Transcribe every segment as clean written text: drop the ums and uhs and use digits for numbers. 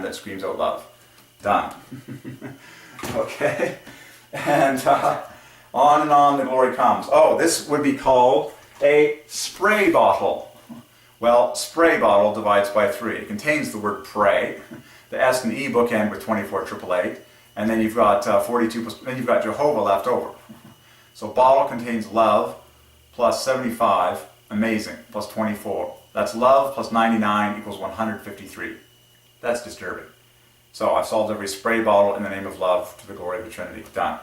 that screams out love. Done. Okay? And on the glory comes. Oh, this would be called a spray bottle. Well, spray bottle divides by 3. It contains the word pray. The S and the E bookend with 24,888. And then you've got 42, then you've got Jehovah left over. So bottle contains love plus 75, amazing, plus 24. That's love plus 99 equals 153. That's disturbing. So I've solved every spray bottle in the name of love to the glory of the Trinity. Done.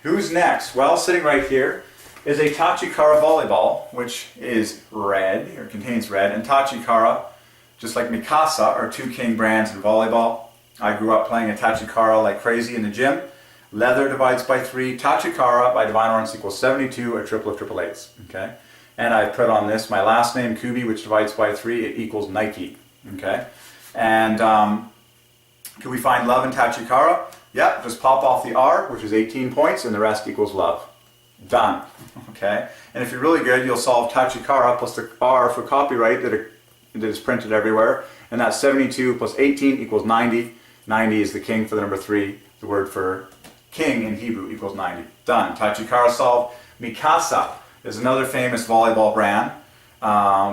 Who's next? Well, sitting right here is a Tachikara volleyball, which is red, or contains red. And Tachikara, just like Mikasa, are two king brands in volleyball. I grew up playing a Tachikara like crazy in the gym. Leather divides by 3. Tachikara by Divine Ordinance equals 72, a triple of 888s. Okay? And I put on this my last name, Kubi, which divides by 3. It equals Nike. Okay? And can we find love in Tachikara? Yep, just pop off the R, which is 18 points, and the rest equals love. Done. Okay? And if you're really good, you'll solve Tachikara plus the R for copyright that is printed everywhere. And that's 72 plus 18 equals 90. 90 is the king for the number 3. The word for king in Hebrew equals 90. Done. Tachikara solved. Mikasa is another famous volleyball brand,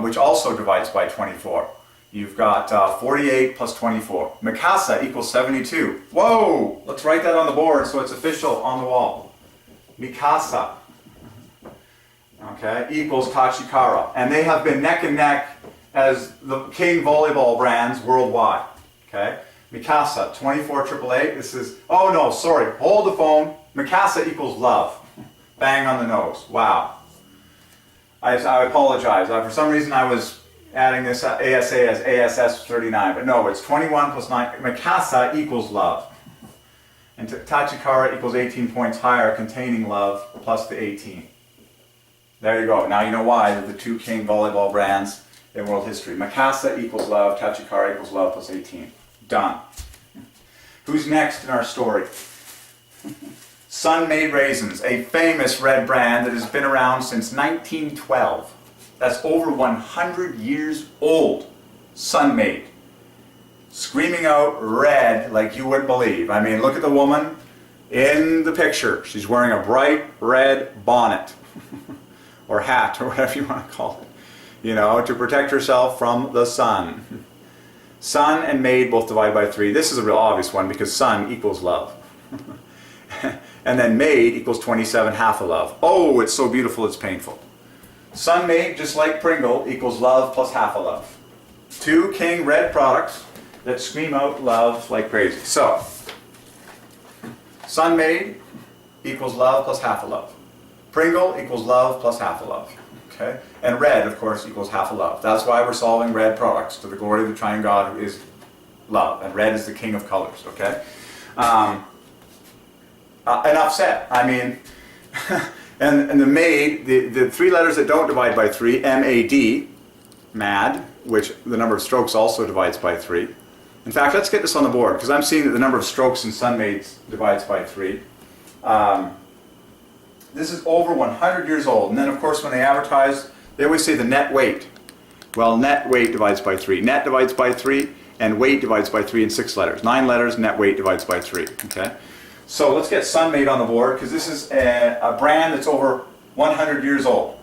which also divides by 24. You've got 48 plus 24. Mikasa equals 72. Whoa! Let's write that on the board so it's official on the wall. Mikasa, okay, equals Tachikara. And they have been neck and neck as the king volleyball brands worldwide. Okay? Mikasa, 24,888. This is, oh no, sorry, hold the phone. Mikasa equals love. Bang on the nose. Wow. I apologize. For some reason I was adding this ASA as ASS 39, but no, it's 21 plus 9. Mikasa equals love. And Tachikara equals 18 points higher, containing love plus the 18. There you go. Now you know why they're the two king volleyball brands in world history. Mikasa equals love, Tachikara equals love plus 18. Done. Who's next in our story? Sun-Made Raisins, a famous red brand that has been around since 1912. That's over 100 years old. Sun-Made. Screaming out red like you wouldn't believe. I mean, look at the woman in the picture. She's wearing a bright red bonnet or hat or whatever you want to call it, you know, to protect herself from the sun. Sun and made both divide by 3. This is a real obvious one because sun equals love. And then made equals 27, half a love. Oh, it's so beautiful it's painful. Sun made, just like Pringle, equals love plus half a love. Two king red products that scream out love like crazy. So, Sun made equals love plus half a love. Pringle equals love plus half a love. Okay? And red, of course, equals half a love. That's why we're solving red products to the glory of the Triune God, who is love. And red is the king of colors. Okay? Enough said. I mean, and the made, the 3 letters that don't divide by 3, M-A-D, mad, which the number of strokes also divides by 3. In fact, let's get this on the board, because I'm seeing that the number of strokes in Sun-Mades divides by 3. This is over 100 years old. And then, of course, when they advertise, they always say the net weight. Well, net weight divides by 3. Net divides by 3, and weight divides by 3 in 6 letters. 9 letters, net weight divides by 3. Okay? So let's get Sun-Made on the board, because this is a brand that's over 100 years old.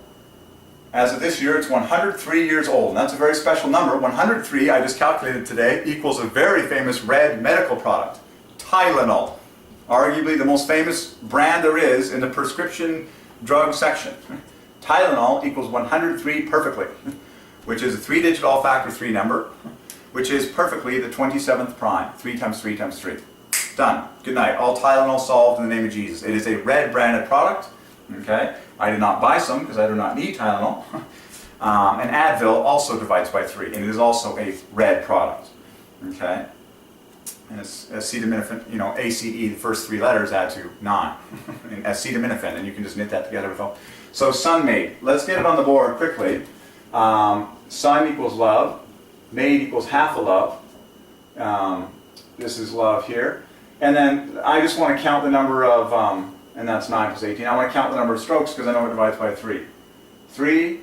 As of this year, it's 103 years old. And that's a very special number. 103, I just calculated today, equals a very famous red medical product, Tylenol. Arguably the most famous brand there is in the prescription drug section. Tylenol equals 103 perfectly, which is a 3-digit all-factor 3 number, which is perfectly the 27th prime. 3 times 3 times 3. Done. Good night. All Tylenol solved in the name of Jesus. It is a red branded product. Okay? I did not buy some because I do not need Tylenol. And Advil also divides by 3, and it is also a red product. Okay? And it's acetaminophen, you know, ACE, the first 3 letters add to 9. And acetaminophen, and you can just knit that together with all. So Sun-Made. Let's get it on the board quickly. Sun equals love. Made equals half a love. This is love here. And then I just want to count the number of, and that's 9 plus 18. I want to count the number of strokes because I know it divides by 3. 3,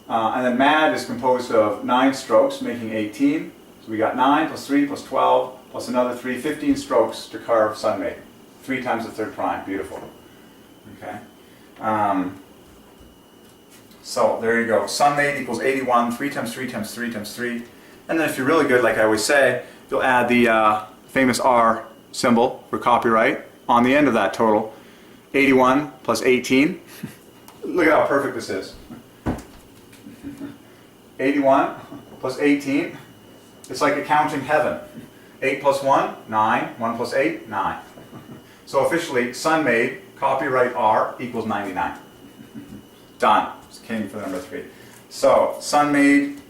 and then mad is composed of 9 strokes, making 18. So So we got 9 plus 3 plus 12 plus another 3, 15 strokes to carve sun made. 3 times the third prime. Beautiful. Okay. So there you go. Sun made equals 81. 3 times 3 times 3 times 3. And then if you're really good, like I always say, you'll add the famous R symbol for copyright on the end of that total. 81 plus 18. Look at how perfect this is. 81 plus 18. It's like accounting heaven. 8 plus 1, 9. 1 plus 8, 9. So officially, sun made, copyright R equals 99. Done. It's king for the number 3. So, sun made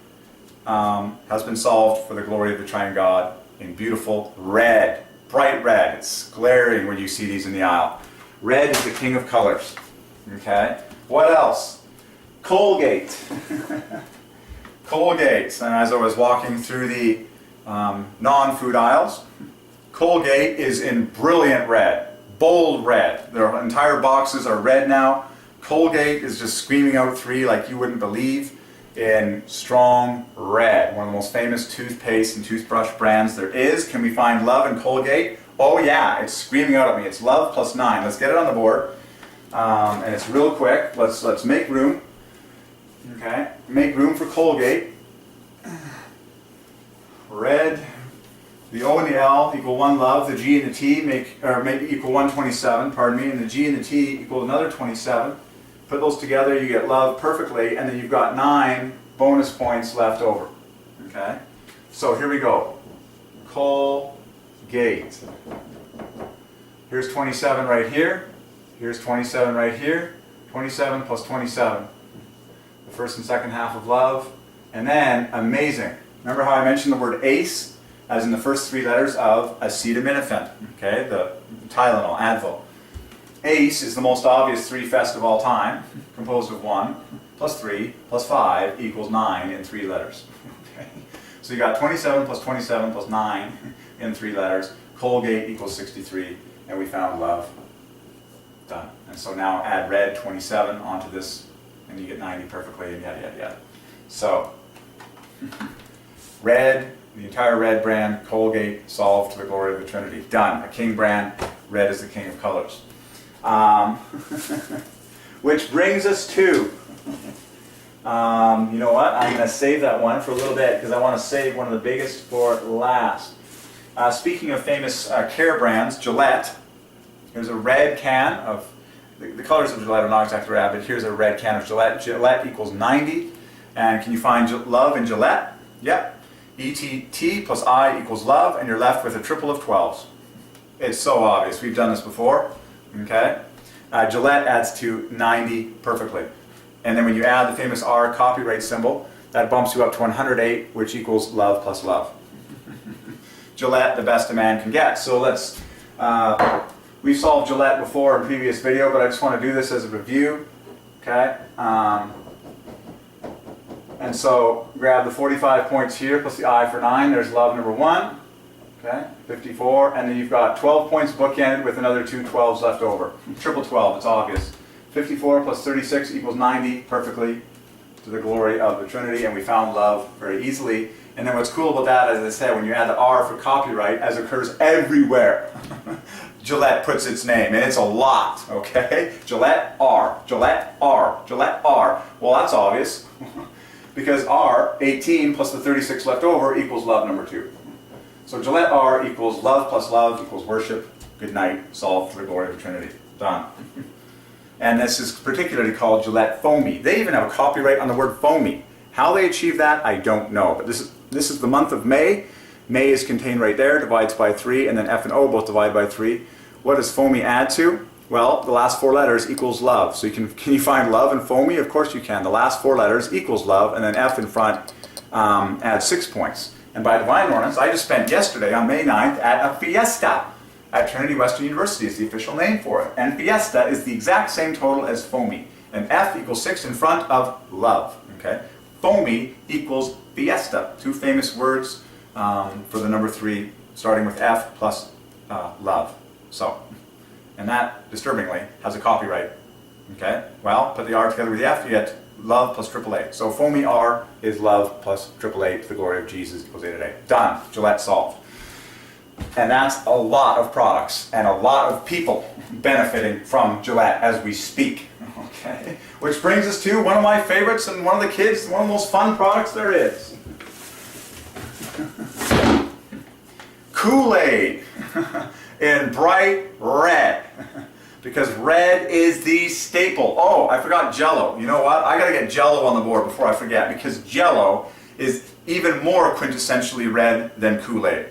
has been solved for the glory of the Triune God in beautiful red. Bright red. It's glaring when you see these in the aisle. Red is the king of colors. Okay? What else? Colgate. Colgate. And as I was walking through the non-food aisles, Colgate is in brilliant red, bold red. Their entire boxes are red now. Colgate is just screaming out 3 like you wouldn't believe in strong red. One of the most famous toothpaste and toothbrush brands there is. Can we find love in Colgate? Oh yeah, it's screaming out at me. It's love plus 9. Let's get it on the board. And it's real quick. Let's make room. Okay, make room for Colgate. Red. The O and the L equal 1 love. The G and the T make equal 127. Pardon me. And the G and the T equal another 27. Put those together, you get love perfectly, and then you've got 9 bonus points left over. Okay. So here we go. Colgate. Here's 27 right here. Here's 27 right here. 27 plus 27. The first and second half of love. And then, amazing. Remember how I mentioned the word ACE as in the first 3 letters of acetaminophen, okay, the Tylenol, Advil. ACE is the most obvious 3 fest of all time, composed of 1 plus 3 plus 5 equals 9 in 3 letters. Okay. So you got 27 plus 27 plus 9 in 3 letters. Colgate equals 63, and we found love. Done. And so now add red 27 onto this, and you get 90 perfectly, and yada yada yada. So, red, the entire red brand, Colgate, solved to the glory of the Trinity. Done. A king brand, red is the king of colors. Which brings us to, you know what, I'm going to save that one for a little bit because I want to save one of the biggest for last. Speaking of famous care brands, Gillette, here's a red can of, the colors of Gillette are not exactly red, but here's a red can of Gillette. Gillette equals 90, and can you find love in Gillette? Yep. ETT plus I equals love, and you're left with a triple of 12s. It's so obvious. We've done this before. Okay? Gillette adds to 90 perfectly. And then when you add the famous R copyright symbol, that bumps you up to 108, which equals love plus love. Gillette, the best a man can get. So let's, we've solved Gillette before in previous video, but I just want to do this as a review. Okay? And so grab the 45 points here plus the I for 9. There's love number 1. Okay, 54, and then you've got 12 points bookended with another 2 12s left over. Triple 12, it's obvious. 54 plus 36 equals 90 perfectly to the glory of the Trinity, and we found love very easily. And then what's cool about that, as I said, when you add the R for copyright, as occurs everywhere, Gillette puts its name, and it's a lot, okay? Gillette R, Gillette R, Gillette R. Well, that's obvious, because R, 18 plus the 36 left over equals love number 2. So Gillette R equals love plus love equals worship. Good night. Solved for the glory of the Trinity. Done. And this is particularly called Gillette Foamy. They even have a copyright on the word foamy. How they achieve that, I don't know. But this is the month of May. May is contained right there, divides by 3, and then F and O both divide by 3. What does foamy add to? Well, the last 4 letters equals love. So can you find love in foamy? Of course you can. The last 4 letters equals love, and then F in front adds 6 points. And by Divine Ordinance, I just spent yesterday on May 9th at a fiesta at Trinity Western University is the official name for it. And fiesta is the exact same total as foamy. And F equals 6 in front of love. Okay? Foamy equals fiesta. 2 famous words for the number 3, starting with F plus love. So, and that, disturbingly, has a copyright. Okay? Well, put the R together with the F, you get love plus triple A. So foamy R is love plus triple A to the glory of Jesus equals A today. Done. Gillette solved. And that's a lot of products and a lot of people benefiting from Gillette as we speak. Okay. Which brings us to one of my favorites and one of the kids, one of the most fun products there is. Kool-Aid in bright red. Because red is the staple. Oh, I forgot Jell-O. You know what? I gotta get Jell-O on the board before I forget, because Jell-O is even more quintessentially red than Kool-Aid.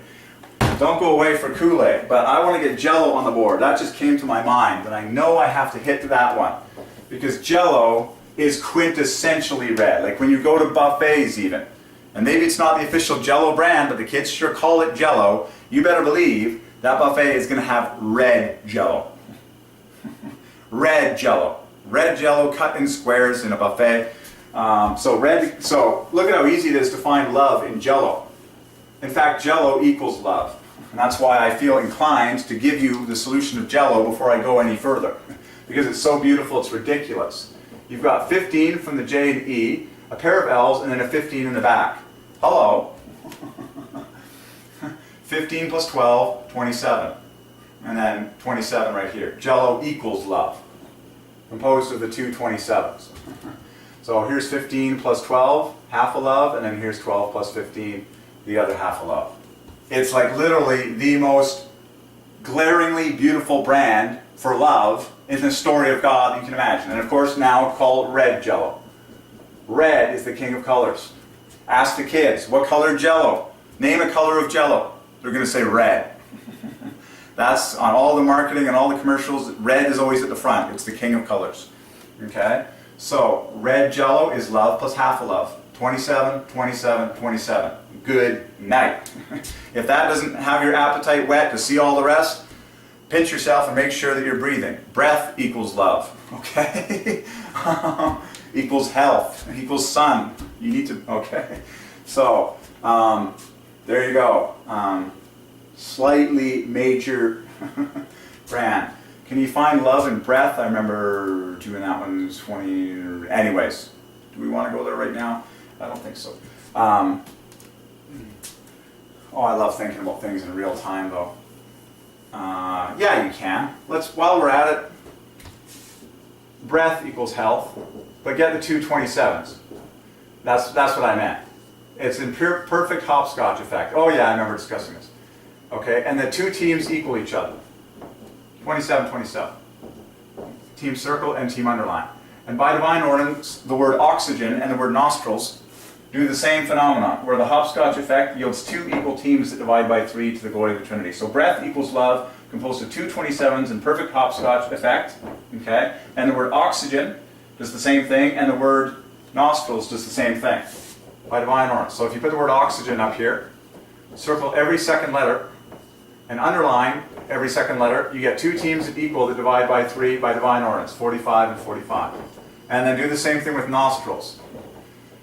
Don't go away for Kool-Aid, but I want to get Jell-O on the board. That just came to my mind, and I know I have to hit that one. Because Jell-O is quintessentially red. Like when you go to buffets even, and maybe it's not the official Jell-O brand, but the kids sure call it Jell-O, you better believe that buffet is going to have red Jell-O. Red Jell-O. Red Jell-O cut in squares in a buffet. So look at how easy it is to find love in Jell-O. In fact, Jell-O equals love. And that's why I feel inclined to give you the solution of Jell-O before I go any further. Because it's so beautiful, it's ridiculous. You've got 15 from the J and E, a pair of L's, and then a 15 in the back. Hello. 15 plus 12, 27. And then 27 right here. Jell-O equals love. Composed of the two 27s. So here's 15 plus 12, half a love, and then here's 12 plus 15, the other half a love. It's like literally the most glaringly beautiful brand for love in the story of God you can imagine. And of course now call it red Jell-O. Red is the king of colors. Ask the kids, what color Jell-O? Name a color of Jell-O. They're going to say red. That's on all the marketing and all the commercials. Red is always at the front. It's the king of colors. Okay? So red Jell-O is love plus half a love. 27, 27, 27. Good night. If that doesn't have your appetite whet to see all the rest, pinch yourself and make sure that you're breathing. Breath equals love. Okay? Equals health. Equals sun. You need to, okay? So, there you go. Slightly major brand. Can you find love in breath? I remember doing that one 20... Anyways, do we want to go there right now? I don't think so. Oh, I love thinking about things in real time, though. Yeah, you can. While we're at it, breath equals health, but get the two 27s. That's what I meant. It's in perfect hopscotch effect. Oh yeah, I remember discussing this. Okay, and the two teams equal each other. 27, 27. Team circle and team underline. And by divine ordinance, the word oxygen and the word nostrils do the same phenomenon, where the hopscotch effect yields two equal teams that divide by 3 to the glory of the Trinity. So breath equals love, composed of two 27s in perfect hopscotch effect. Okay, and the word oxygen does the same thing, and the word nostrils does the same thing. By divine ordinance. So if you put the word oxygen up here, circle every second letter, and underline every second letter, you get two teams that equal that divide by 3 by divine ordinance, 45 and 45. And then do the same thing with nostrils.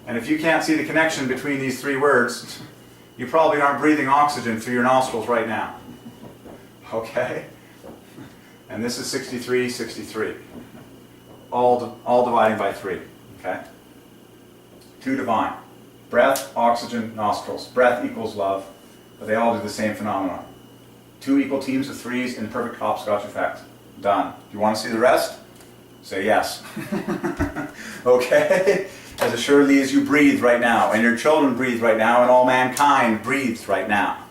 And if you can't see the connection between these three words, you probably aren't breathing oxygen through your nostrils right now. Okay? And this is 63, 63. All dividing by 3. Okay? Two divine. Breath, oxygen, nostrils. Breath equals love, but they all do the same phenomenon. Two equal teams of 3s in perfect hopscotch effect. Done. Do you want to see the rest? Say yes. Okay? As assuredly as you breathe right now, and your children breathe right now, and all mankind breathes right now.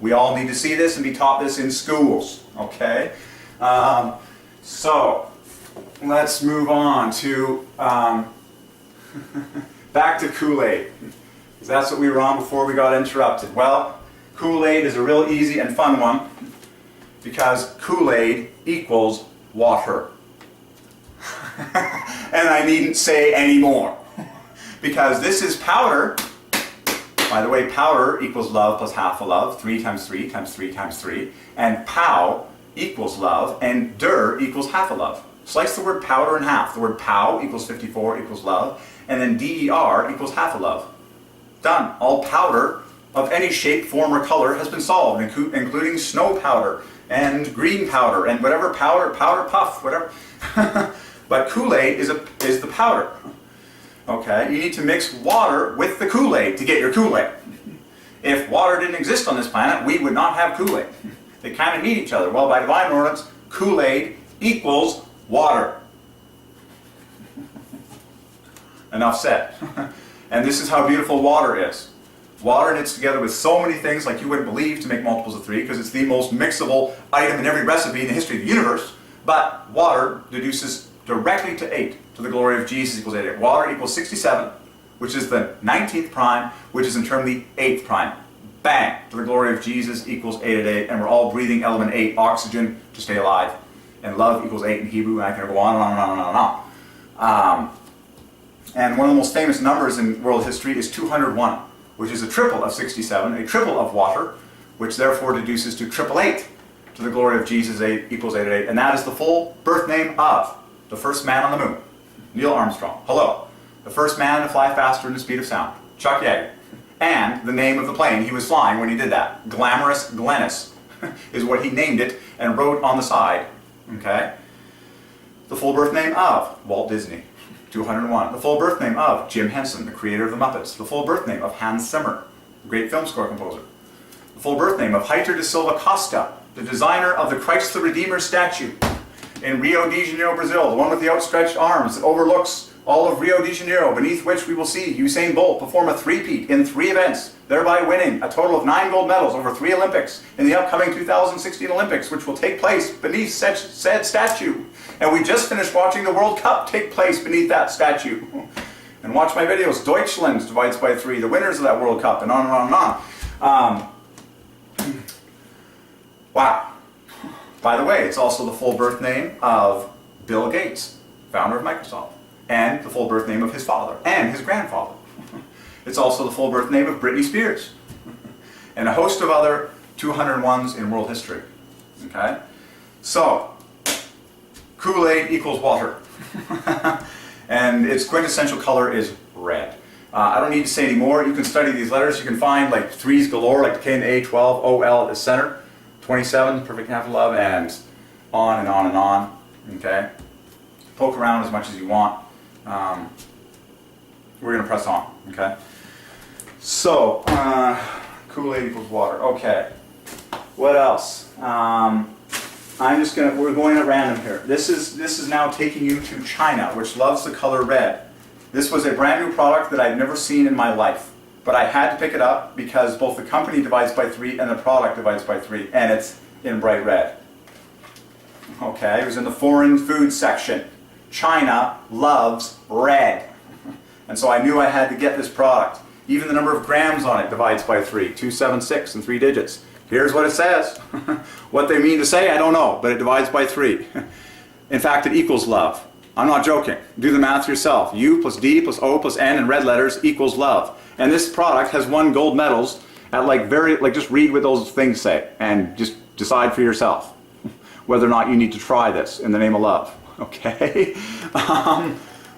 We all need to see this and be taught this in schools. Okay? So, let's move on to back to Kool-Aid. Because that's what we were on before we got interrupted. Well, Kool-Aid is a real easy and fun one, because Kool-Aid equals water. And I needn't say any more. Because this is powder. By the way, powder equals love plus half a love. 3 times 3 times 3 times 3. And pow equals love. And der equals half a love. Slice the word powder in half. The word pow equals 54 equals love. And then der equals half a love. Done. All powder of any shape, form, or color has been solved, including snow powder and green powder and whatever powder puff, whatever. But Kool-Aid is the powder. Okay, you need to mix water with the Kool-Aid to get your Kool-Aid. If water didn't exist on this planet, we would not have Kool-Aid. They kind of need each other. Well, by divine ordinance, Kool-Aid equals water. Enough said. And this is how beautiful water is. Water knits together with so many things like you wouldn't believe to make multiples of 3, because it's the most mixable item in every recipe in the history of the universe. But water deduces directly to 8, to the glory of Jesus equals 8. Water equals 67, which is the 19th prime, which is in turn the 8th prime. Bang! To the glory of Jesus equals 8 at 8, and we're all breathing element 8, oxygen, to stay alive. And love equals 8 in Hebrew, and I can go on and on and on and on and on. And one of the most famous numbers in world history is 201, which is a triple of 67, a triple of water, which therefore deduces to 888, to the glory of Jesus 8 equals 8 at 8. And that is the full birth name of the first man on the moon, Neil Armstrong. Hello. The first man to fly faster than the speed of sound, Chuck Yeager. And the name of the plane he was flying when he did that, Glamorous Glennis, is what he named it and wrote on the side. Okay? The full birth name of Walt Disney, 201. The full birth name of Jim Henson, the creator of the Muppets. The full birth name of Hans Zimmer, the great film score composer. The full birth name of Heitor da Silva Costa, the designer of the Christ the Redeemer statue in Rio de Janeiro, Brazil, the one with the outstretched arms that overlooks all of Rio de Janeiro, beneath which we will see Usain Bolt perform a three-peat in 3 events, thereby winning a total of 9 gold medals over 3 Olympics in the upcoming 2016 Olympics, which will take place beneath said statue. And we just finished watching the World Cup take place beneath that statue. And watch my videos, Deutschland divides by 3, the winners of that World Cup, and on and on and on. Wow. By the way, it's also the full birth name of Bill Gates, founder of Microsoft, and the full birth name of his father and his grandfather. It's also the full birth name of Britney Spears and a host of other 201s in world history. Okay? So, Kool-Aid equals water. And its quintessential color is red. I don't need to say any more. You can study these letters. You can find like 3s galore, like the K and the A, 12, O, L at the center. 27, perfect half of love, and on and on and on. Okay? Poke around as much as you want. We're going to press on. Okay? So, Kool-Aid equals water. Okay. What else? We're going at random here. This is now taking you to China, which loves the color red. This was a brand new product that I'd never seen in my life. But I had to pick it up because both the company divides by 3 and the product divides by 3, and it's in bright red. Okay, it was in the foreign food section. China loves red. And so I knew I had to get this product. Even the number of grams on it divides by 3, 276 in 3 digits. Here's what it says. What they mean to say, I don't know, but it divides by 3. In fact, it equals love. I'm not joking. Do the math yourself. U plus D plus O plus N in red letters equals love. And this product has won gold medals at just read what those things say and just decide for yourself whether or not you need to try this in the name of love. Okay?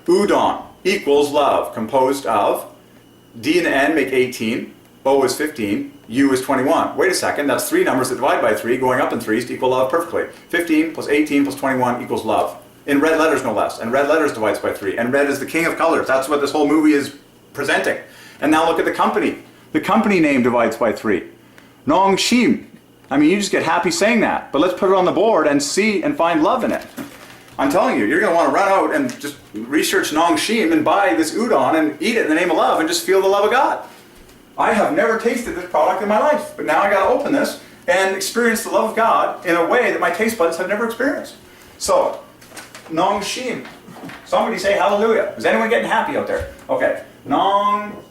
Udon equals love, composed of D and N make 18, O is 15, U is 21. Wait a second, that's 3 numbers that divide by 3, going up in 3s to equal love perfectly. 15 plus 18 plus 21 equals love. In red letters, no less. And red letters divides by 3. And red is the king of colors. That's what this whole movie is presenting. And now look at the company. The company name divides by 3. Nongshim. I mean, you just get happy saying that. But let's put it on the board and see and find love in it. I'm telling you, you're going to want to run out and just research Nongshim and buy this udon and eat it in the name of love and just feel the love of God. I have never tasted this product in my life. But now I got to open this and experience the love of God in a way that my taste buds have never experienced. So, Nongshim. Somebody say hallelujah. Is anyone getting happy out there? Okay. Nongshim.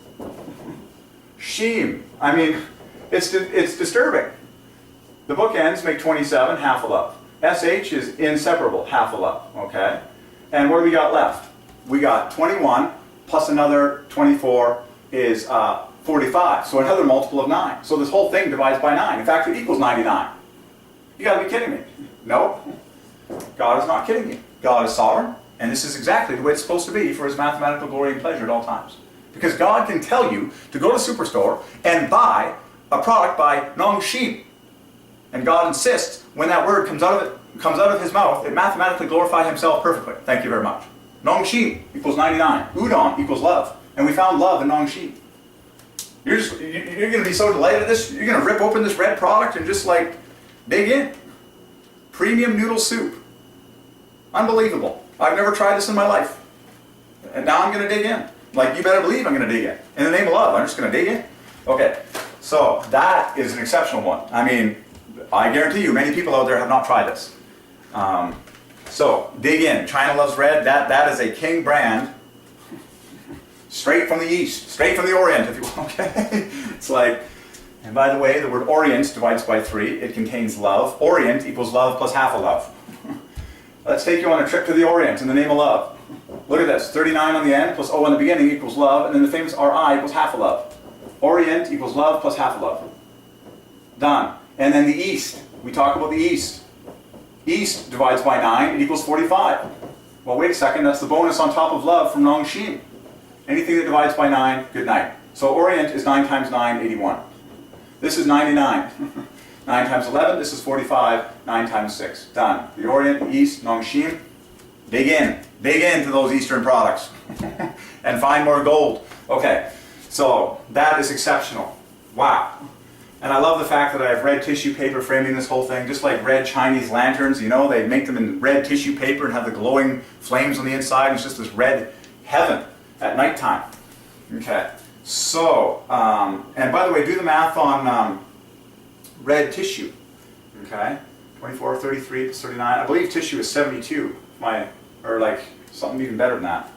I mean, it's disturbing. The bookends make 27, half a love. SH is inseparable, half a love. Okay? And what do we got left? We got 21 plus another 24 is 45. So another multiple of 9. So this whole thing divides by 9. In fact, it equals 99. You got to be kidding me. No. God is not kidding you. God is sovereign, and this is exactly the way it's supposed to be for his mathematical glory and pleasure at all times. Because God can tell you to go to the superstore and buy a product by Nongshim. And God insists when that word comes out of his mouth, it mathematically glorifies himself perfectly. Thank you very much. Nongxin equals 99. Udon equals love. And we found love in Nongxin. You're going to be so delighted at this, you're going to rip open this red product and just like dig in. Premium noodle soup. Unbelievable. I've never tried this in my life. And now I'm going to dig in. Like, you better believe I'm going to dig in. In the name of love, I'm just going to dig in. Okay, so that is an exceptional one. I mean, I guarantee you, many people out there have not tried this. So, dig in. China loves red. That is a king brand. Straight from the east. Straight from the orient, if you will. Okay? It's like, and by the way, the word orient divides by 3. It contains love. Orient equals love plus half a love. Let's take you on a trip to the orient in the name of love. Look at this. 39 on the end plus O on the beginning equals love. And then the famous RI equals half a love. Orient equals love plus half a love. Done. And then the east. We talk about the east. East divides by 9. It equals 45. Well, wait a second. That's the bonus on top of love from Nongxin. Anything that divides by 9, good night. So orient is 9 times 9, 81. This is 99. 9 times 11, this is 45. 9 times 6. Done. The orient, the east, Nongxin. Dig in. Dig into those eastern products. And find more gold. Okay. So that is exceptional. Wow. And I love the fact that I have red tissue paper framing this whole thing, just like red Chinese lanterns. You know, they make them in red tissue paper and have the glowing flames on the inside. It's just this red heaven at nighttime. Okay. So, and by the way, do the math on red tissue. Okay. 24, 33 plus 39. I believe tissue is 72. Or like something even better than that.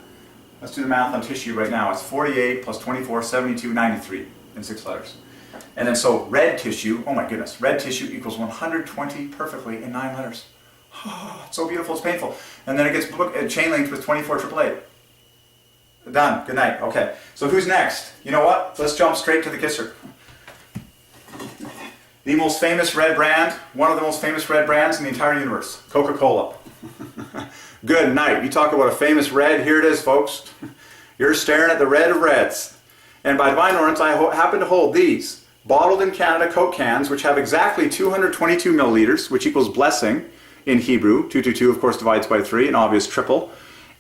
Let's do the math on tissue right now. It's 48 plus 24, 72, 93 in 6 letters. And then so red tissue, oh my goodness, red tissue equals 120 perfectly in 9 letters. Oh, it's so beautiful, it's painful. And then it gets chain linked with 24 888. Done, good night. Okay, so who's next? You know what? Let's jump straight to the kisser. The most famous red brand, one of the most famous red brands in the entire universe, Coca-Cola. Good night. You talk about a famous red, here it is, folks. You're staring at the red of reds. And by Divine Ordinance, I happen to hold these. Bottled in Canada Coke cans, which have exactly 222 milliliters, which equals blessing in Hebrew. 222, of course, divides by 3, an obvious triple.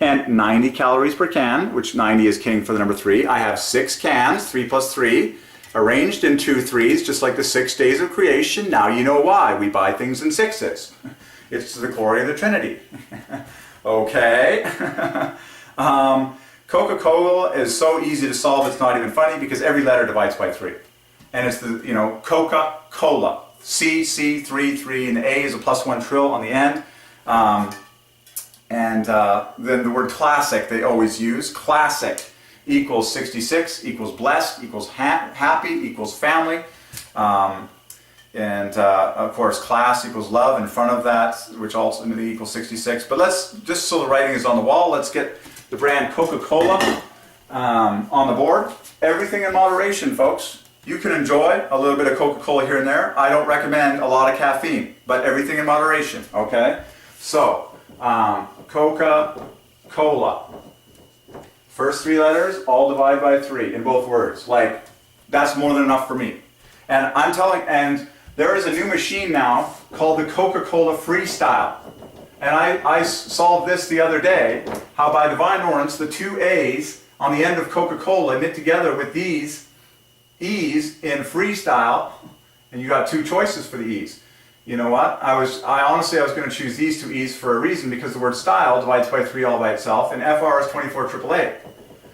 And 90 calories per can, which 90 is king for the number 3. I have 6 cans, 3 plus 3, arranged in 2 3s, just like the 6 days of creation. Now you know why. We buy things in 6s. It's to the glory of the Trinity. Okay. Coca-Cola is so easy to solve, it's not even funny, because every letter divides by 3. And it's the, you know, Coca-Cola. C, 3, 3, and the A is a +1 trill on the end. Then the word classic they always use. Classic equals 66, equals blessed, equals happy, equals family. Of course, class equals love in front of that, which ultimately equals 66. But let's, just so the writing is on the wall, let's get the brand Coca-Cola on the board. Everything in moderation, folks. You can enjoy a little bit of Coca-Cola here and there. I don't recommend a lot of caffeine, but everything in moderation, okay? So, Coca-Cola. First 3 letters, all divide by 3 in both words. Like, that's more than enough for me. And I'm telling, and there is a new machine now called the Coca-Cola Freestyle. And I solved this the other day, how by Divine Ordinance, the 2 A's on the end of Coca-Cola knit together with these E's in Freestyle, and you got 2 choices for the E's. You know what? I honestly was going to choose these 2 E's for a reason, because the word style divides by 3 all by itself, and FR is 24 888.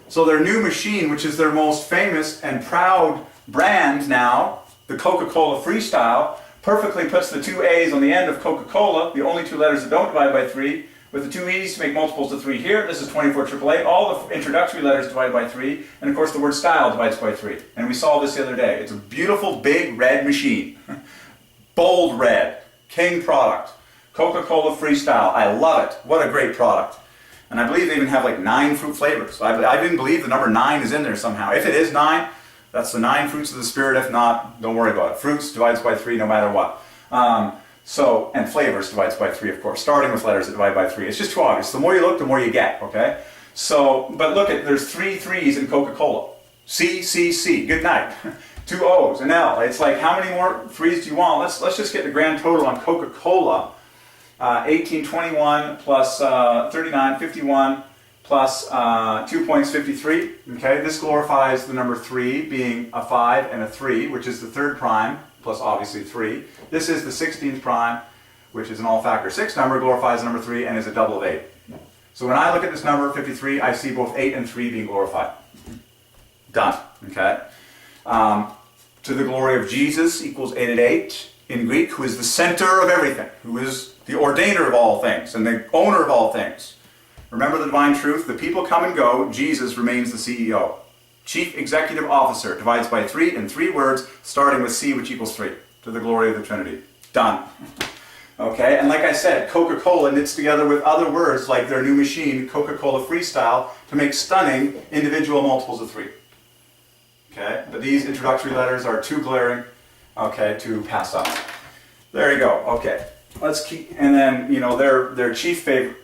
So their new machine, which is their most famous and proud brand now, the Coca-Cola Freestyle, perfectly puts the 2 A's on the end of Coca-Cola, the only 2 letters that don't divide by 3, with the 2 E's to make multiples of 3 here. This is 24 888. All the introductory letters divide by 3, and of course the word style divides by 3. And we solved this the other day. It's a beautiful big red machine. Bold red, king product, Coca-Cola Freestyle. I love it. What a great product. And I believe they even have like 9 fruit flavors. I didn't believe the number 9 is in there somehow. If it is 9, that's the 9 fruits of the Spirit. If not, don't worry about it. Fruits divides by 3 no matter what. And flavors divides by 3, of course, starting with letters that divide by 3. It's just too obvious. The more you look, the more you get, okay? So, but look at, there's 3 3's in Coca-Cola. C, C, C. Good night. 2 O's, an L. It's like, how many more 3's do you want? Let's just get the grand total on Coca-Cola. 1821 plus 39, 51 plus 2.53. Okay, this glorifies the number 3 being a 5 and a 3, which is the third prime, plus obviously 3. This is the 16th prime, which is an all-factor 6 number, glorifies the number 3, and is a double of 8. So when I look at this number, 53, I see both 8 and 3 being glorified. Done. Okay. To the glory of Jesus equals 8 and 8 in Greek, who is the center of everything, who is the ordainer of all things and the owner of all things. Remember the divine truth, the people come and go, Jesus remains the CEO. Chief Executive Officer divides by 3 in 3 words, starting with C, which equals 3, to the glory of the Trinity. Done. Okay, and like I said, Coca-Cola knits together with other words like their new machine, Coca-Cola Freestyle, to make stunning individual multiples of 3. Okay, but these introductory letters are too glaring, okay, to pass up. There you go. Okay, let's keep, and then, you know, their chief favorite,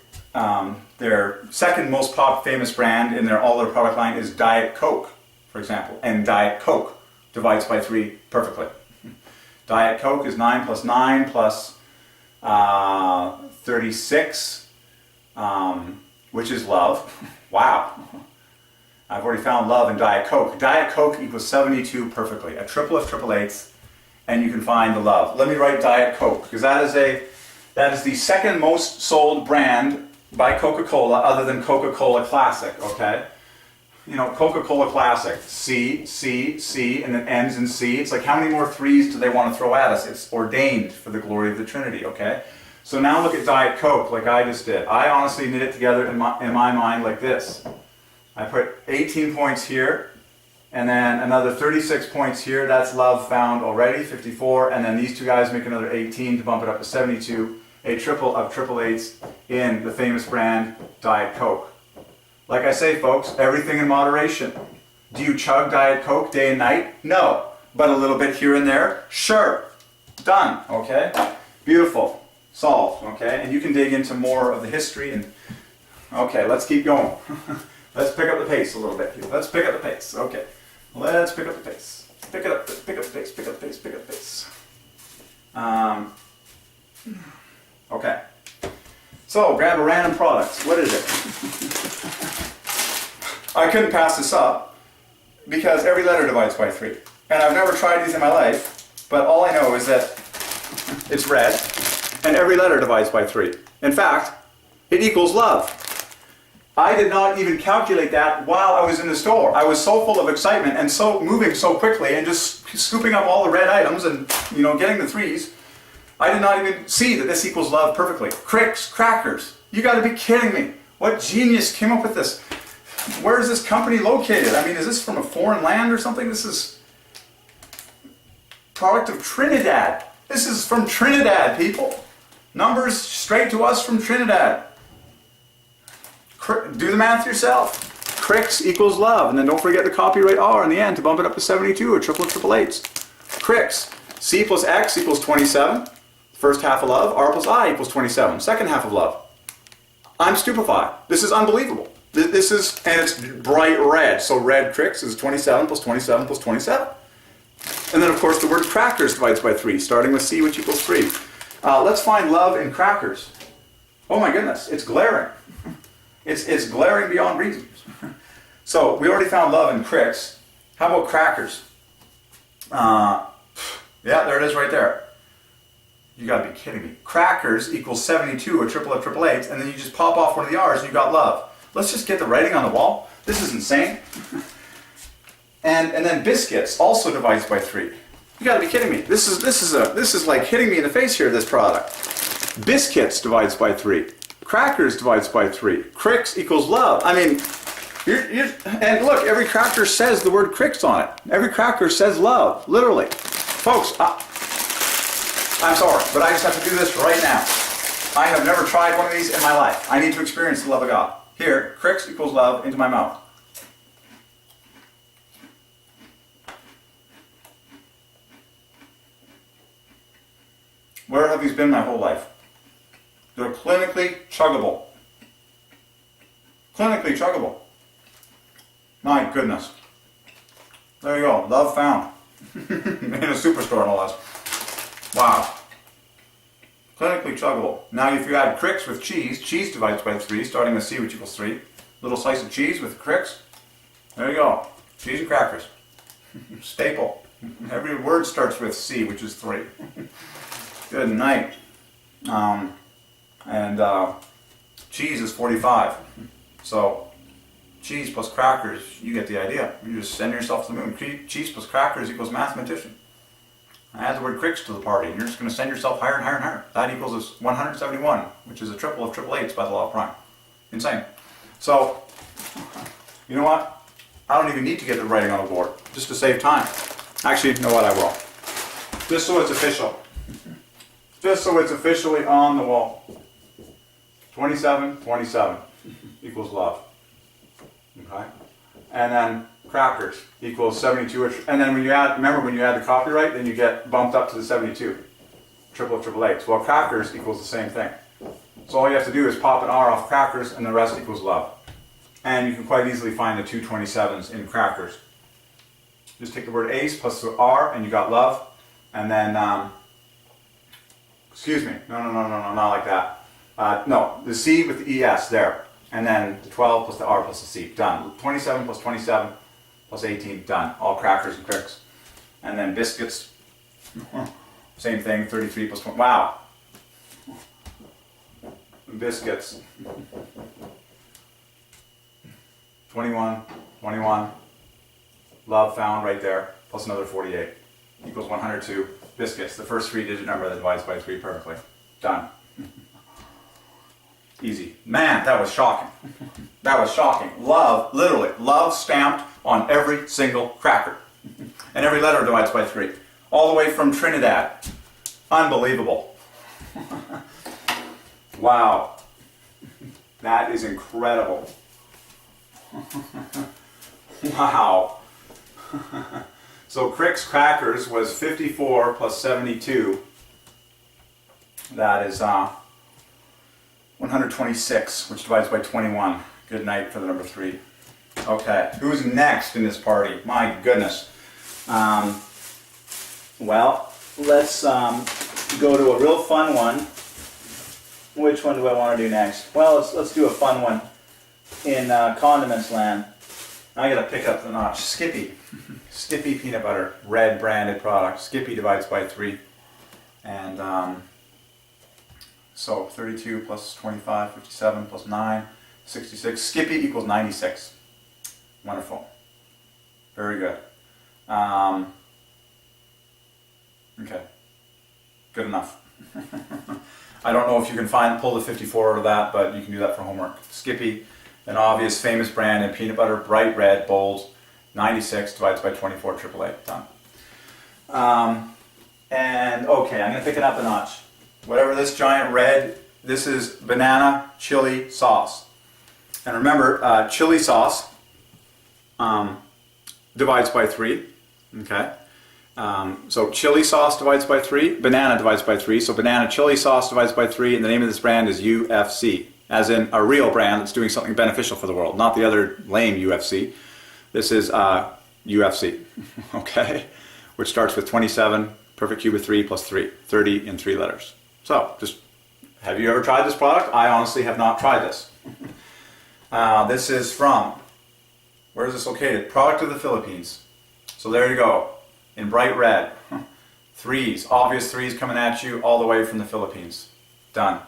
their second most famous brand in all their product line is Diet Coke, for example, and Diet Coke divides by 3 perfectly. Diet Coke is 9 plus 9 plus 36, which is love. Wow. I've already found love in Diet Coke. Diet Coke equals 72 perfectly. A triple of triple eights, and you can find the love. Let me write Diet Coke, because that is the second most sold brand by Coca-Cola other than Coca-Cola Classic, okay? You know, Coca-Cola Classic, C, C, C, and it ends in C. It's like, how many more 3s do they want to throw at us? It's ordained for the glory of the Trinity, okay? So now look at Diet Coke like I just did. I honestly knit it together in my mind like this. I put 18 points here, and then another 36 points here. That's love found already, 54, and then these two guys make another 18 to bump it up to 72. A triple of triple eights in the famous brand Diet Coke. Like I say, folks, everything in moderation. Do you chug Diet Coke day and night? No. But a little bit here and there? Sure. Done. Okay? Beautiful. Solved. Okay? And you can dig into more of the history and... Okay, let's keep going. Let's pick up the pace a little bit here. Let's pick up the pace. Okay. Let's pick up the pace. Pick it up. Pick up the pace. Pick up the pace. Pick up the pace. Okay. So, grab a random product. What is it? I couldn't pass this up because every letter divides by 3. And I've never tried these in my life, but all I know is that it's red, and every letter divides by 3. In fact, it equals love. I did not even calculate that while I was in the store. I was so full of excitement and so moving so quickly and just scooping up all the red items and, you know, getting the 3s. I did not even see that this equals love perfectly. Cricks, crackers. You got to be kidding me. What genius came up with this? Where is this company located? I mean, is this from a foreign land or something? This is product of Trinidad. This is from Trinidad, people. Numbers straight to us from Trinidad. Do the math yourself. Cricks equals love. And then don't forget the copyright R in the end to bump it up to 72 or triple eights. Cricks. C plus X equals 27. First half of love. R plus I equals 27. Second half of love. I'm stupefied. This is unbelievable. This is, and it's bright red. So red cricks is 27 plus 27 plus 27. And then of course the word crackers divides by 3, starting with C, which equals 3. Let's find love in crackers. Oh my goodness, it's glaring. It's glaring beyond reason. So we already found love in cricks. How about crackers? Yeah, there it is right there. You gotta be kidding me. Crackers equals 72, a triple of triple eights, and then you just pop off one of the R's and you got love. Let's just get the writing on the wall. This is insane. And then biscuits also divides by 3. You gotta be kidding me. This is like hitting me in the face here, this product. Biscuits divides by 3. Crackers divides by 3. Cricks equals love. I mean, and look, every cracker says the word cricks on it. Every cracker says love, literally. Folks, I'm sorry, but I just have to do this right now. I have never tried one of these in my life. I need to experience the love of God. Here, cricks equals love into my mouth. Where have these been my whole life? They're clinically chuggable. Clinically chuggable. My goodness. There you go. Love found. In a superstore, no less. Wow. Clinically chuggable. Now if you add cricks with cheese, cheese divides by 3, starting with C, which equals 3. Little slice of cheese with cricks. There you go. Cheese and crackers. Staple. Every word starts with C, which is 3. Good night. Cheese is 45. So cheese plus crackers, you get the idea. You just send yourself to the moon. Cheese plus crackers equals mathematician. Add the word cricks to the party, and you're just going to send yourself higher and higher and higher. That equals 171, which is a triple of triple eights by the law of prime. Insane. So, you know what? I don't even need to get the writing on the board, just to save time. Actually, you know what? I will. Just so it's official. Just so it's officially on the wall. 27, 27 equals love. Okay? And then crackers equals 72. And then when you add, remember when you add the copyright, then you get bumped up to the 72. Triple of triple eights. Well, crackers equals the same thing. So all you have to do is pop an R off crackers and the rest equals love. And you can quite easily find the two 27s in crackers. Just take the word ace plus the R and you got love. And then, excuse me, no, not like that. No, the C with the ES there. And then the 12 plus the R plus the C. Done. 27 plus 27 plus 18. Done. All crackers and cricks. And then biscuits. Same thing. 33 plus 20. Wow. Biscuits. 21. 21. Love found right there. Plus another 48. Equals 102. Biscuits. The first 3-digit number that divides by 3 perfectly. Done. Easy. Man, that was shocking. That was shocking. Love, literally, love stamped on every single cracker. And every letter divides by 3. All the way from Trinidad. Unbelievable. Wow. That is incredible. Wow. So Crick's Crackers was 54 plus 72. That is 126, which divides by 21. Good night for the number 3. Okay, who's next in this party? My goodness. Well, let's go to a real fun one. Which one do I want to do next? Well, let's do a fun one in condiments land. I gotta pick up the notch. Skippy. Skippy peanut butter, red branded product. Skippy divides by 3. And so 32 plus 25, 57 plus 9, 66. Skippy equals 96. Wonderful. Very good. Okay. Good enough. I don't know if you can pull the 54 out of that, but you can do that for homework. Skippy, an obvious famous brand in peanut butter, bright red, bold, 96 divides by 24, 888. Done. And okay, I'm going to pick it up a notch. Whatever this giant red, this is banana chili sauce. And remember, chili sauce divides by 3. Okay. So chili sauce divides by 3, banana divides by 3, so banana chili sauce divides by 3, and the name of this brand is UFC, as in a real brand that's doing something beneficial for the world, not the other lame UFC. This is UFC, okay, which starts with 27, perfect cube of 3 plus 3, 30 in 3 letters. So, just, have you ever tried this product? I honestly have not tried this. This is from, where is this located? Product of the Philippines. So there you go. In bright red. 3s, obvious 3s coming at you all the way from the Philippines. Done.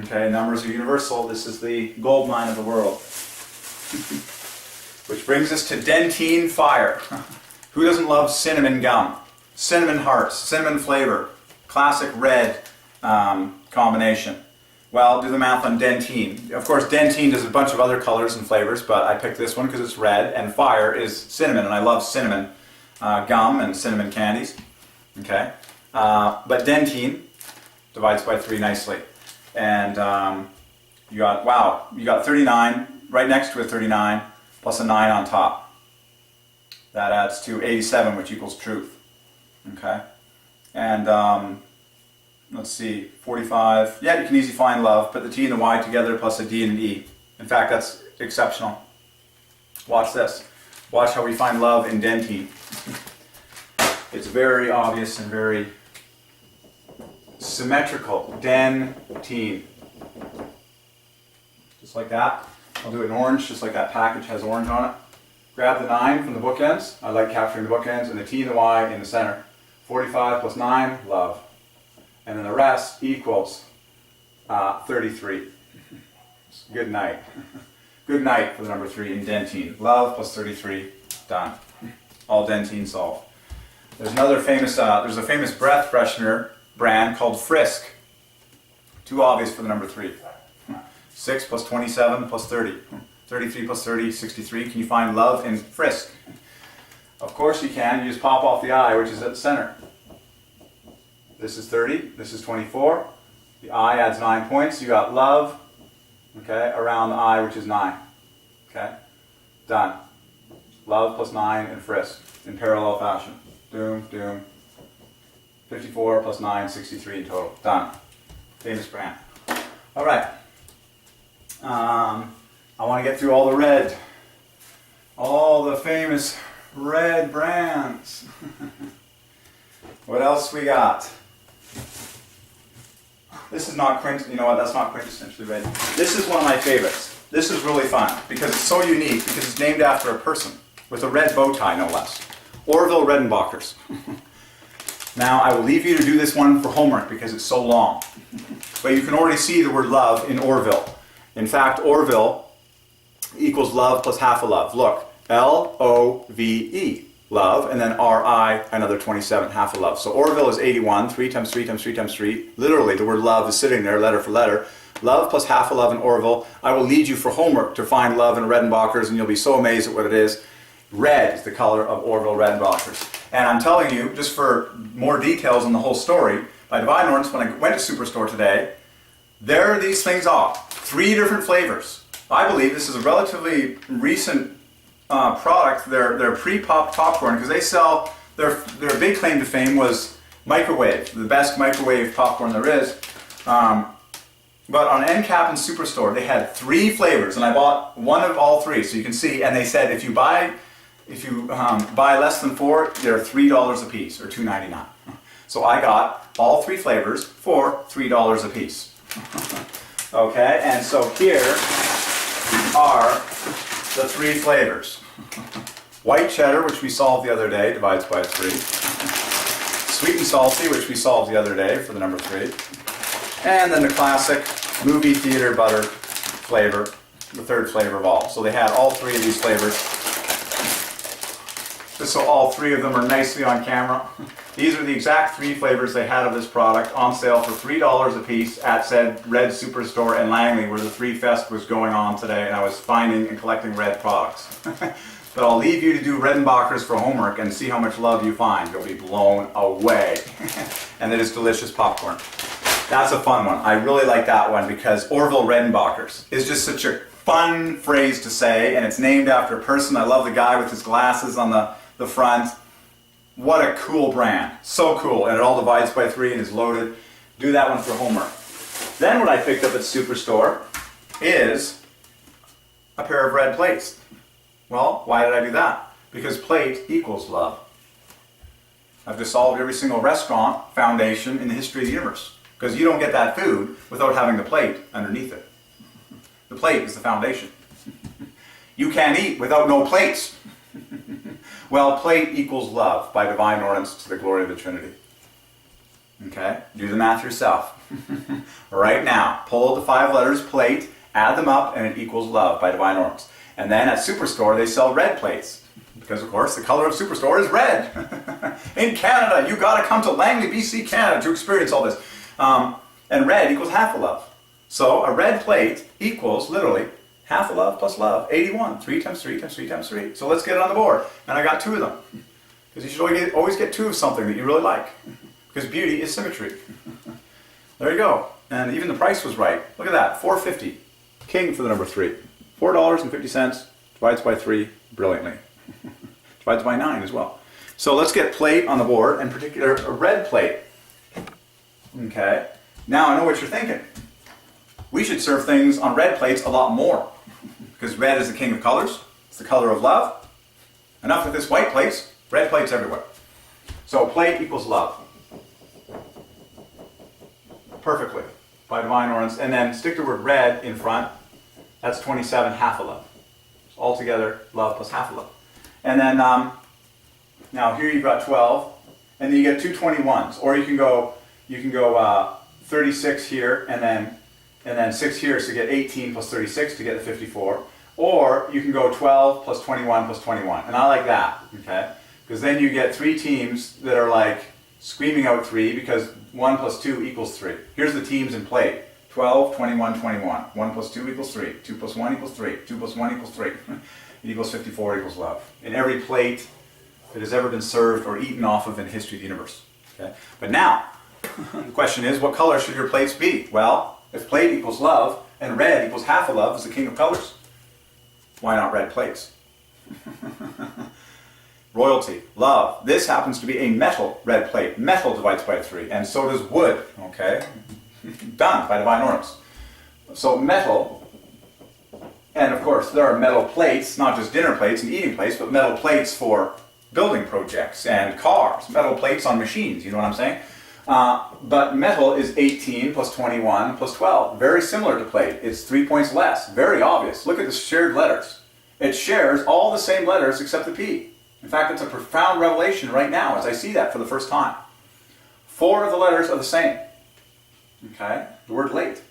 Okay, numbers are universal. This is the gold mine of the world. Which brings us to Dentine Fire. Who doesn't love cinnamon gum? Cinnamon hearts, cinnamon flavor, classic red combination. Well, do the math on Dentine. Of course, Dentine does a bunch of other colors and flavors, but I picked this one because it's red, and fire is cinnamon, and I love cinnamon. Gum and cinnamon candies, okay, but Dentine divides by 3 nicely, and you got 39 right next to a 39 plus a 9 on top. That adds to 87, which equals truth, okay, and let's see, 45. Yeah, you can easily find love. Put the T and the Y together plus a D and an E. In fact, that's exceptional. Watch this. Watch how we find love in Dentine. It's very obvious and very symmetrical. Dentine. Just like that. I'll do it in orange, just like that package has orange on it. Grab the 9 from the bookends. I like capturing the bookends, and the T and the Y in the center. 45 plus 9, love. And then the rest equals 33. Good night. Good night for the number 3 in dentine. Love plus 33, done. All dentine solved. There's another famous, there's a famous breath freshener brand called Frisk. Too obvious for the number 3. 6 plus 27 plus 30. 33 plus 30, 63. Can you find love in Frisk? Of course you can. You just pop off the I, which is at the center. This is 30. This is 24. The I adds 9 points. You got love, okay, around the I, which is 9. Okay? Done. Love plus 9 in Frisk in parallel fashion. Doom, doom. 54 plus 9, 63 in total. Done. Famous brand. All right. I want to get through all the red. All the famous red brands. What else we got? This is not you know what, that's not quintessentially red. This is one of my favorites. This is really fun because it's so unique because it's named after a person with a red bow tie, no less. Orville Redenbacher's. Now, I will leave you to do this one for homework because it's so long. But you can already see the word love in Orville. In fact, Orville equals love plus half a love. Look, L-O-V-E, love, and then R-I, another 27, half a love. So Orville is 81, 3 times 3 times 3 times 3. Literally, the word love is sitting there, letter for letter. Love plus half a love in Orville. I will lead you for homework to find love in Redenbacher's, and you'll be so amazed at what it is. Red is the color of Orville Redenbacher's. And I'm telling you, just for more details on the whole story, by Divine Ordinance, when I went to Superstore today, there these things are. 3 different flavors. I believe this is a relatively recent product. They're pre-popped popcorn because they sell, their big claim to fame was microwave, the best microwave popcorn there is. But on NCAP and Superstore, they had 3 flavors, and I bought one of all 3, so you can see. And they said if you buy less than 4, they're $3 a piece or $2.99. So I got all 3 flavors for $3 a piece. Okay, and so here are the 3 flavors. White cheddar, which we solved the other day, divides by 3. Sweet and salty, which we solved the other day for the number 3. And then the classic movie theater butter flavor, the 3rd flavor of all. So they had all 3 of these flavors. Just so all 3 of them are nicely on camera. These are the exact 3 flavors they had of this product on sale for $3 a piece at said Red Superstore in Langley, where the 3 Fest was going on today, and I was finding and collecting red products. But I'll leave you to do Redenbacher's for homework and see how much love you find. You'll be blown away. And it is delicious popcorn. That's a fun one. I really like that one because Orville Redenbacher's is just such a fun phrase to say, and it's named after a person. I love the guy with his glasses on the front. What a cool brand. So cool. And it all divides by 3 and is loaded. Do that one for homework. Then what I picked up at Superstore is a pair of red plates. Well, why did I do that? Because plate equals love. I've dissolved every single restaurant foundation in the history of the universe. Because you don't get that food without having the plate underneath it. The plate is the foundation. You can't eat without no plates. Well, plate equals love by Divine Ordinance to the glory of the Trinity. Okay? Do the math yourself. Right now, pull the 5 letters, plate, add them up, and it equals love by Divine Ordinance. And then at Superstore, they sell red plates. Because, of course, the color of Superstore is red. In Canada, you got to come to Langley, BC, Canada to experience all this. And red equals half a love. So a red plate equals, literally, half a love plus love. 81. 3 times 3 times 3 times 3. So let's get it on the board. And I got 2 of them. Because you should always get 2 of something that you really like. Because beauty is symmetry. There you go. And even the price was right. Look at that. $4.50. King for the number 3. $4.50. Divides by 3 brilliantly. Divides by 9 as well. So let's get plate on the board, in particular a red plate. Okay. Now I know what you're thinking. We should serve things on red plates a lot more. Because red is the king of colors. It's the color of love. Enough with this white plates. Red plates everywhere. So plate equals love. Perfectly. By Divine Ordinance. And then stick the word red in front. That's 27, half a love. So altogether, love plus half a love. And then, now here you've got 12, and then you get two 21s. Or you can go 36 here, and then 6 here, so you get 18 plus 36 to get the 54. Or you can go 12 plus 21 plus 21. And I like that, okay? Because then you get three teams that are like screaming out 3 because 1 plus 2 equals 3. Here's the teams in play. 12, 21, 21. 1 plus 2 equals 3. 2 plus 1 equals 3. 2 plus 1 equals 3. It equals 54 equals love. In every plate that has ever been served or eaten off of in the history of the universe. Okay? But now, the question is, what color should your plates be? Well, if plate equals love and red equals half a love is the king of colors, why not red plates? Royalty, love. This happens to be a metal red plate. Metal divides by 3, and so does wood. Okay? Done by Divine Ordinance. So metal, and of course there are metal plates, not just dinner plates and eating plates, but metal plates for building projects and cars. Metal plates on machines, you know what I'm saying? But metal is 18 plus 21 plus 12. Very similar to plate. It's 3 points less. Very obvious. Look at the shared letters. It shares all the same letters except the P. In fact, it's a profound revelation right now as I see that for the first time. 4 of the letters are the same. Okay? The word late.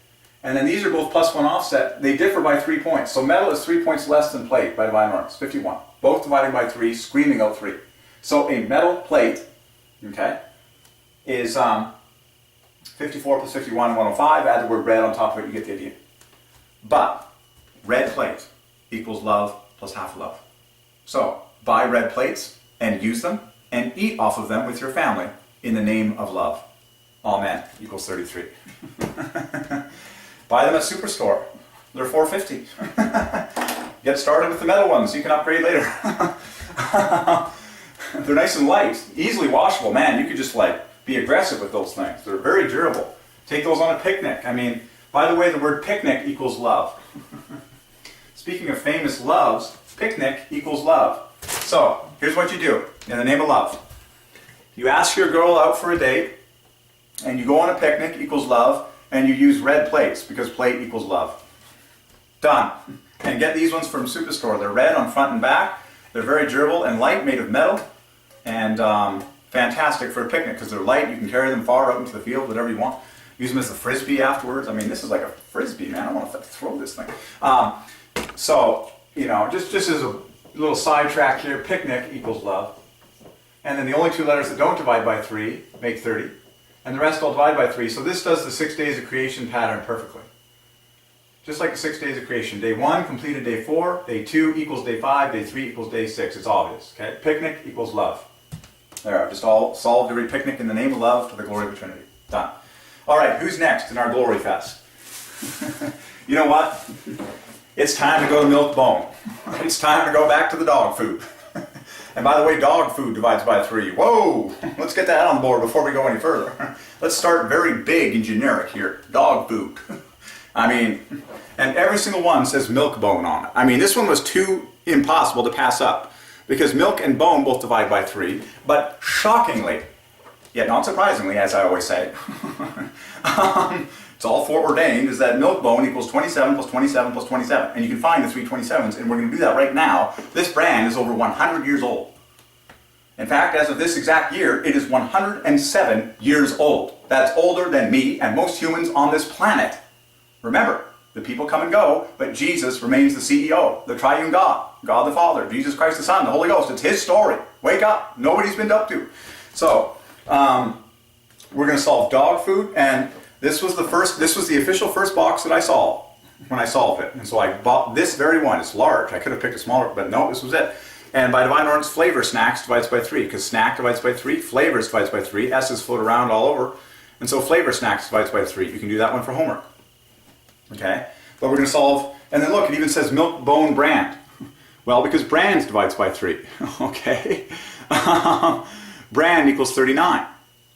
And then these are both plus 1 offset. They differ by 3 points. So metal is 3 points less than plate by Divine Ordinance. 51. Both dividing by 3, screaming out 3. So a metal plate, okay, is 54 plus 51, 105. Add the word red on top of it, you get the idea. But red plate equals love plus half love. So buy red plates and use them and eat off of them with your family in the name of love. Amen. Equals 33. Buy them at Superstore. They're $4.50. Get started with the metal ones. You can upgrade later. They're nice and light, easily washable. Man, you could just like be aggressive with those things. They're very durable. Take those on a picnic. I mean, by the way, the word picnic equals love. Speaking of famous loves, picnic equals love. So, here's what you do in the name of love. You ask your girl out for a date, and you go on a picnic equals love, and you use red plates because plate equals love. Done. And get these ones from Superstore. They're red on front and back. They're very durable and light, made of metal, and fantastic for a picnic because they're light. You can carry them far out into the field, whatever you want. Use them as a frisbee afterwards. I mean, this is like a frisbee, man. I want to throw this thing. So, you know, just as a little sidetrack here, picnic equals love. And then the only 2 letters that don't divide by 3 make 30. And the rest all divide by 3. So this does the 6 days of creation pattern perfectly. Just like the 6 days of creation. Day 1 completed day 4. Day 2 equals day 5. Day 3 equals day 6. It's obvious. Okay? Picnic equals love. There, I've just all solved every picnic in the name of love to the glory of the Trinity. Done. All right, who's next in our glory fest? You know what? It's time to go to milk bone. It's time to go back to the dog food. And by the way, dog food divides by 3. Whoa! Let's get that on board before we go any further. Let's start very big and generic here. Dog food. I mean, and every single one says milk bone on it. I mean, this one was too impossible to pass up because milk and bone both divide by 3, but shockingly, yet not surprisingly, as I always say, it's all foreordained, is that milk bone equals 27 plus 27 plus 27. And you can find the 3 27s, and we're going to do that right now. This brand is over 100 years old. In fact, as of this exact year, it is 107 years old. That's older than me and most humans on this planet. Remember, the people come and go, but Jesus remains the CEO, the Triune God, God the Father, Jesus Christ the Son, the Holy Ghost. It's His story. Wake up. Nobody's been up to. So, we're going to solve dog food, and this was the official first box that I solved when I solved it. And so I bought this very one. It's large. I could have picked a smaller, but no, this was it. And by Divine Ordinance, flavor snacks divides by 3, because snack divides by 3, flavors divides by 3, S's float around all over, and so flavor snacks divides by 3. You can do that one for homework. Okay? But we're going to solve, and then look, it even says milk bone brand. Well, because brands divides by 3. Okay? Brand equals 39.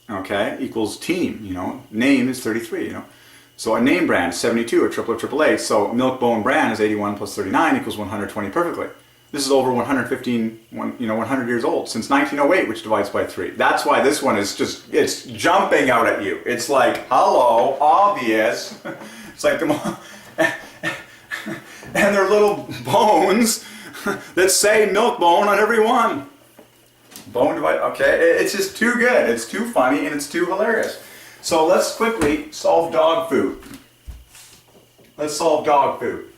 Okay? Equals team, you know. Name is 33, you know. So a name brand is 72, a triple A. So milk bone brand is 81 plus 39 equals 120 perfectly. This is over 100 years old, since 1908, which divides by 3. That's why this one is just, it's jumping out at you. It's like, hello, obvious. It's like And they're little bones that say milk bone on every one. Bone divided, okay, it's just too good. It's too funny and it's too hilarious. So let's quickly solve dog food. Let's solve dog food.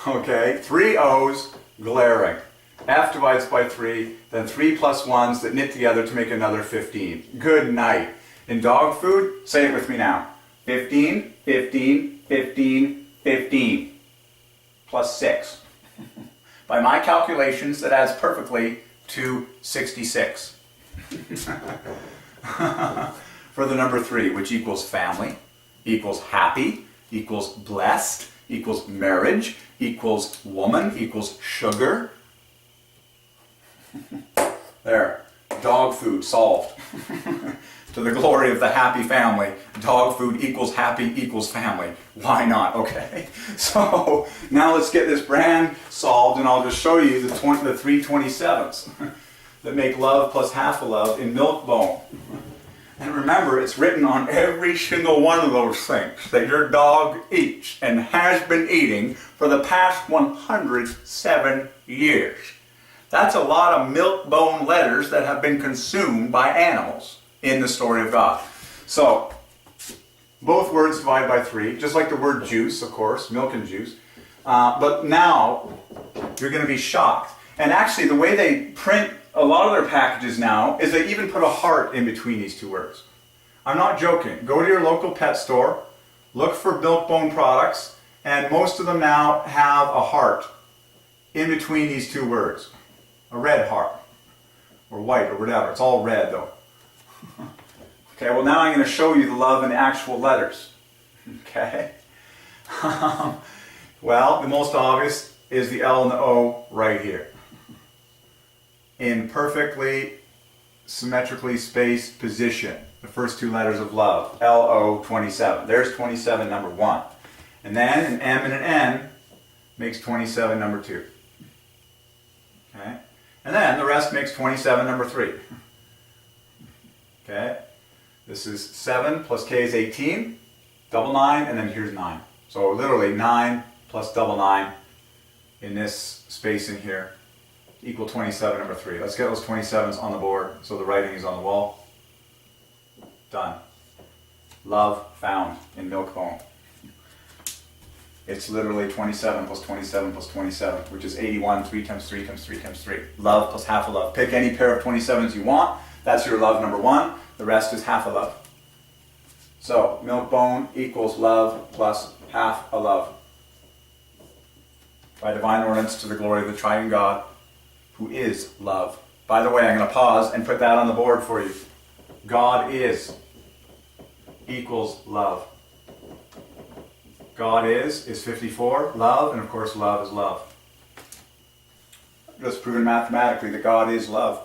Okay, 3 O's, glaring. F divides by 3, then 3 plus 1s that knit together to make another 15. Good night. In dog food, say it with me now. 15, 15, 15, 15. Plus 6. By my calculations, that adds perfectly to 66. For the number 3, which equals family, equals happy, equals blessed, equals marriage, equals woman, equals sugar. There, dog food solved. To the glory of the happy family, dog food equals happy equals family. Why not? Okay. So now let's get this brand solved, and I'll just show you the 3 27s that make love plus half a love in milk bone. And remember, it's written on every single one of those things that your dog eats and has been eating for the past 107 years. That's a lot of milk bone letters that have been consumed by animals in the story of God. So, both words divide by 3, just like the word juice, of course, milk and juice. But now, you're going to be shocked. And actually, the way they print a lot of their packages now is they even put a heart in between these 2 words. I'm not joking. Go to your local pet store, look for milk bone products, and most of them now have a heart in between these 2 words. A red heart, or white, or whatever. It's all red, though. Okay, well now I'm going to show you the love in the actual letters. Okay? Well, the most obvious is the L and the O right here. In perfectly symmetrically spaced position. The first 2 letters of love. L-O 27. There's 27 number 1. And then an M and an N makes 27 number 2. Okay? And then the rest makes 27 number 3. Okay? This is 7 plus K is 18. Double 9, and then here's 9. So literally 9 plus double 9 in this space in here equal 27 number 3. Let's get those 27s on the board so the writing is on the wall. Done. Love found in milk bone. It's literally 27 plus 27 plus 27, which is 81, 3 times 3 times 3 times 3. Love plus half a love. Pick any pair of 27s you want. That's your love number 1. The rest is half a love. So, milk bone equals love plus half a love. By divine ordinance to the glory of the Triune God, who is love. By the way, I'm going to pause and put that on the board for you. God is equals love. God is 54, love, and of course love is love. Just proven mathematically that God is love.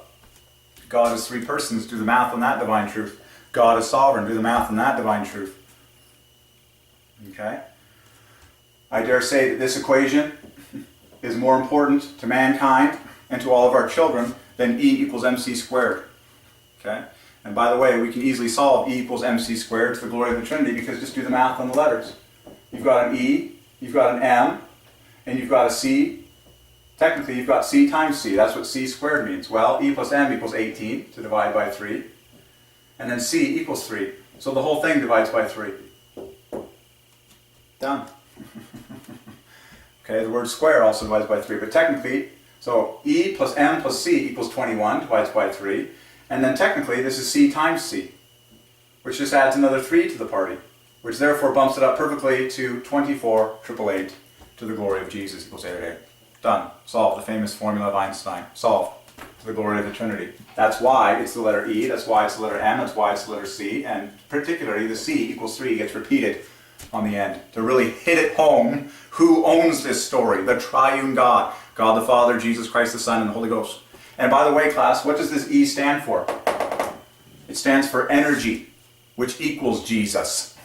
God is 3 persons, do the math on that divine truth. God is sovereign, do the math on that divine truth. Okay? I dare say that this equation is more important to mankind and to all of our children than E equals MC squared. Okay? And by the way, we can easily solve E equals MC squared to the glory of the Trinity because just do the math on the letters. You've got an E, you've got an M, and you've got a C. Technically, you've got C times C. That's what C squared means. Well, E plus M equals 18 to divide by 3. And then C equals 3. So the whole thing divides by 3. Done. Okay, the word square also divides by 3. But technically, so E plus M plus C equals 21, divides by 3. And then technically, this is C times C, which just adds another 3 to the party, which therefore bumps it up perfectly to 24,888 to the glory of Jesus equals 888. Done. Solved. The famous formula of Einstein. Solved. To the glory of the Trinity. That's why it's the letter E, that's why it's the letter M, that's why it's the letter C, and particularly the C equals 3 gets repeated on the end to really hit it home who owns this story. The Triune God. God the Father, Jesus Christ the Son, and the Holy Ghost. And by the way, class, what does this E stand for? It stands for energy, which equals Jesus,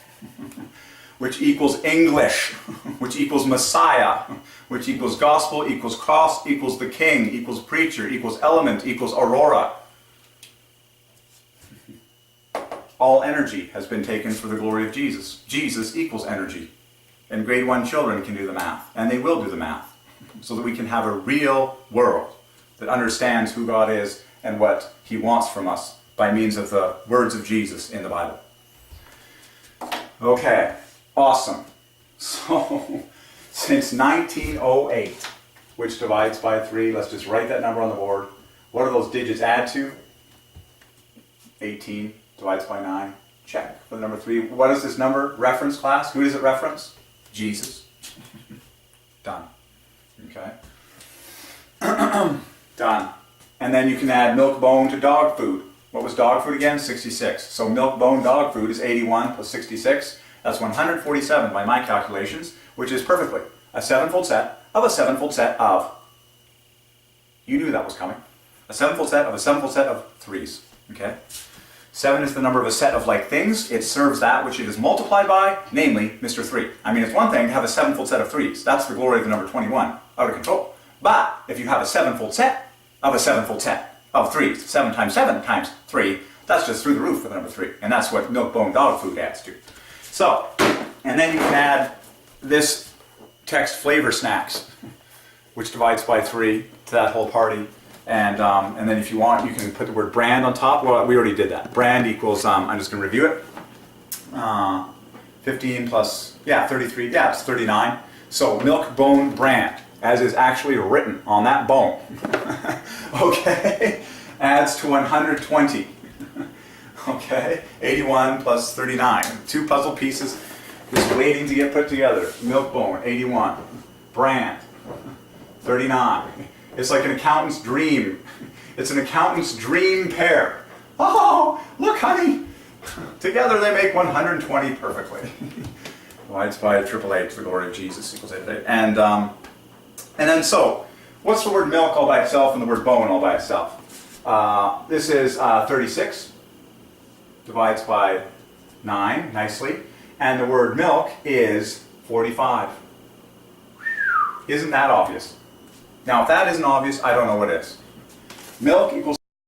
which equals English, which equals Messiah, which equals gospel, equals cross, equals the king, equals preacher, equals element, equals aurora. All energy has been taken for the glory of Jesus. Jesus equals energy. And grade 1 children can do the math, and they will do the math, so that we can have a real world that understands who God is and what He wants from us by means of the words of Jesus in the Bible. Okay, awesome. So, since 1908, which divides by 3, let's just write that number on the board. What do those digits add to? 18 divides by 9. Check for the number 3. What is this number? Reference, class? Who does it reference? Jesus. Done. Okay. Done. And then you can add milk bone to dog food. What was dog food again? 66. So milk bone dog food is 81 plus 66. That's 147 by my calculations, which is perfectly a 7-fold set of a 7-fold set of. You knew that was coming. A 7-fold set of a 7-fold set of 3s. Okay? 7 is the number of a set of like things. It serves that which it is multiplied by, namely Mr. 3. I mean, it's one thing to have a 7-fold set of 3s. That's the glory of the number 21. Out of control. But if you have a 7-fold set of a 7-fold set of 3s, 7 times 7 times 3, that's just through the roof for the number 3. And that's what milk bone dog food adds to. So, and then you can add this text flavor snacks, which divides by 3 to that whole party. And then if you want, you can put the word brand on top. Well, we already did that. Brand equals, I'm just going to review it. 15 plus, 33, it's 39. So milk bone brand, as is actually written on that bone, okay, adds to 120. Okay, 81 plus 39. 2 puzzle pieces just waiting to get put together. Milk bone, 81. Brand, 39. It's like an accountant's dream. It's an accountant's dream pair. Oh, look, honey. Together they make 120 perfectly. Divides by 888 to the glory of Jesus equals 888. And then so, what's the word milk all by itself and the word bone all by itself? This is 36. Divides by 9, nicely. And the word milk is 45. Isn't that obvious? Now, if that isn't obvious, I don't know what is. Milk equals